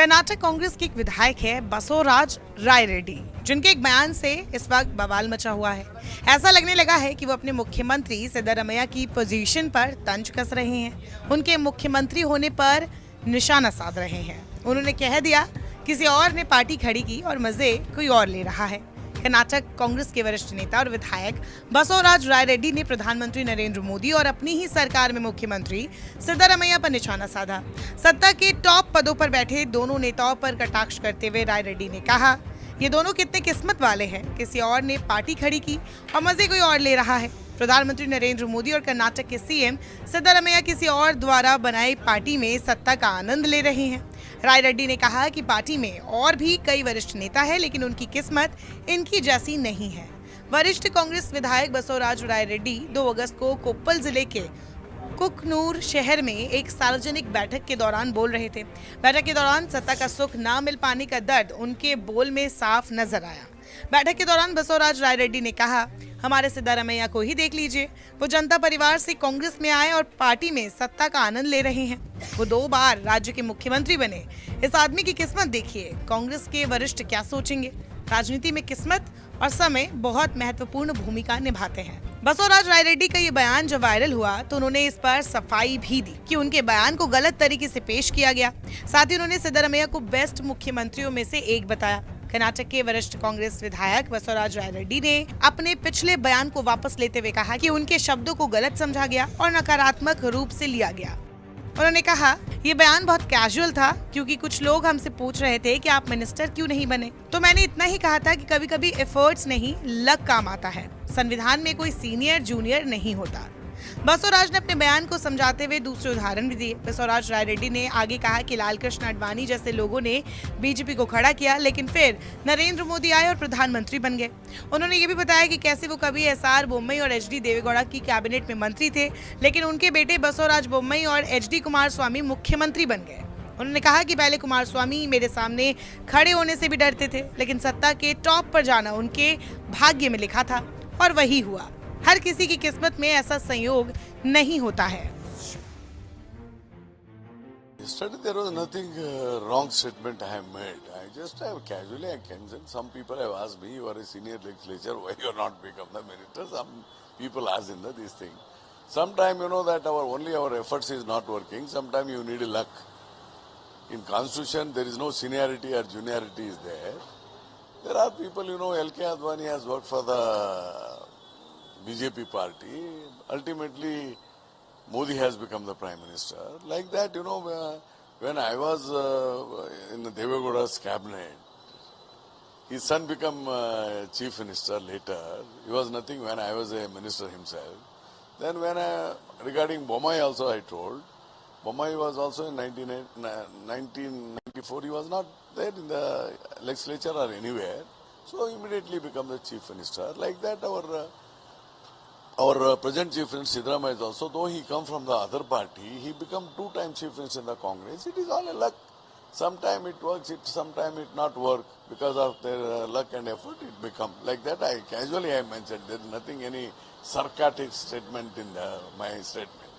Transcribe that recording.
कर्नाटक कांग्रेस के एक विधायक है बसवराज रायरेड्डी, जिनके एक बयान से इस वक्त बवाल मचा हुआ है। ऐसा लगने लगा है कि वो अपने मुख्यमंत्री सिद्धरामैया की पोजीशन पर तंज कस रहे हैं, उनके मुख्यमंत्री होने पर निशाना साध रहे हैं। उन्होंने कह दिया किसी और ने पार्टी खड़ी की और मजे कोई और ले रहा है। कर्नाटक कांग्रेस के वरिष्ठ नेता और विधायक बसवराज रायरेड्डी ने प्रधानमंत्री नरेंद्र मोदी और अपनी ही सरकार में मुख्यमंत्री सिद्धरामैया पर निशाना साधा। सत्ता के टॉप पदों पर बैठे दोनों नेताओं पर कटाक्ष करते हुए रायरेड्डी ने कहा, ये दोनों कितने किस्मत वाले हैं, किसी और ने पार्टी खड़ी की और मजे कोई और ले रहा है। प्रधानमंत्री नरेंद्र मोदी और कर्नाटक के सीएम सिद्धरामैया किसी और द्वारा बनाई पार्टी में सत्ता का आनंद ले रहे हैं। रायरेड्डी ने कहा कि पार्टी में और भी कई वरिष्ठ नेता हैं, लेकिन उनकी किस्मत इनकी जैसी नहीं है। वरिष्ठ कांग्रेस विधायक बसवराज रायरेड्डी 2 अगस्त को कोप्पल जिले के कुकनूर शहर में एक सार्वजनिक बैठक के दौरान बोल रहे थे। बैठक के दौरान सत्ता का सुख ना मिल पाने का दर्द उनके बोल में साफ नजर आया। बैठक के दौरान बसवराज रायरेड्डी ने कहा, हमारे सिद्धरामैया को ही देख लीजिए, वो जनता परिवार से कांग्रेस में आए और पार्टी में सत्ता का आनंद ले रहे हैं। वो 2 बार राज्य के मुख्यमंत्री बने। इस आदमी की किस्मत देखिए। कांग्रेस के वरिष्ठ क्या सोचेंगे? राजनीति में किस्मत और समय बहुत महत्वपूर्ण भूमिका निभाते हैं। बसवराज रायरेड्डी का ये बयान जब वायरल हुआ तो उन्होंने इस पर सफाई भी दी कि उनके बयान को गलत तरीके से पेश किया गया। साथ ही उन्होंने सिद्धरामैया को बेस्ट मुख्यमंत्रियों में से एक बताया। कर्नाटक के वरिष्ठ कांग्रेस विधायक बसवराज रायरेड्डी ने अपने पिछले बयान को वापस लेते हुए कहा कि उनके शब्दों को गलत समझा गया और नकारात्मक रूप से लिया गया। उन्होंने कहा, ये बयान बहुत कैजुअल था क्योंकि कुछ लोग हमसे पूछ रहे थे कि आप मिनिस्टर क्यों नहीं बने, तो मैंने इतना ही कहा था कि कभी कभी एफर्ट्स नहीं लक काम आता है। संविधान में कोई सीनियर जूनियर नहीं होता। बसवराज ने अपने बयान को समझाते हुए दूसरे उदाहरण भी दिए। बसवराज रायरेड्डी ने आगे कहा कि लालकृष्ण आडवाणी जैसे लोगों ने बीजेपी को खड़ा किया, लेकिन फिर नरेंद्र मोदी आए और प्रधानमंत्री बन गए। उन्होंने ये भी बताया कि कैसे वो कभी एसआर बोम्मई और एचडी देवेगौड़ा की कैबिनेट में मंत्री थे, लेकिन उनके बेटे बसवराज बोम्मई और एचडी कुमारस्वामी मुख्यमंत्री बन गए। उन्होंने कहा कि पहले कुमारस्वामी मेरे सामने खड़े होने से भी डरते थे, लेकिन सत्ता के टॉप पर जाना उनके भाग्य में लिखा था और वही हुआ। हर किसी की किस्मत में ऐसा संयोग नहीं होता है। Yesterday there was nothing wrong statement I have made. I just have casually I can say some people have asked me, you are a senior legislator, why you are not become the minister? Some people ask in this thing. Sometimes you know that our efforts is not working. Sometimes you need a luck. In constitution there is no seniority or juniority is there. There are people, L.K. Advani has worked for the BJP party. Ultimately, Modi has become the Prime Minister. Like that, when I was in the Devegowda's cabinet, his son became Chief Minister later. He was nothing when I was a minister himself. Then regarding Bommai also I told, Bommai was also in 1994, he was not there in the legislature or anywhere. So immediately become the Chief Minister. Like that our present Chief Minister Siddaramaiah is also, though he come from the other party, he become 2-time Chief Minister in the Congress. It is all a luck. Sometime it works, sometime it not work. Because of their luck and effort, it become. Like that, I mentioned, there is nothing, any sarcastic statement in my statement.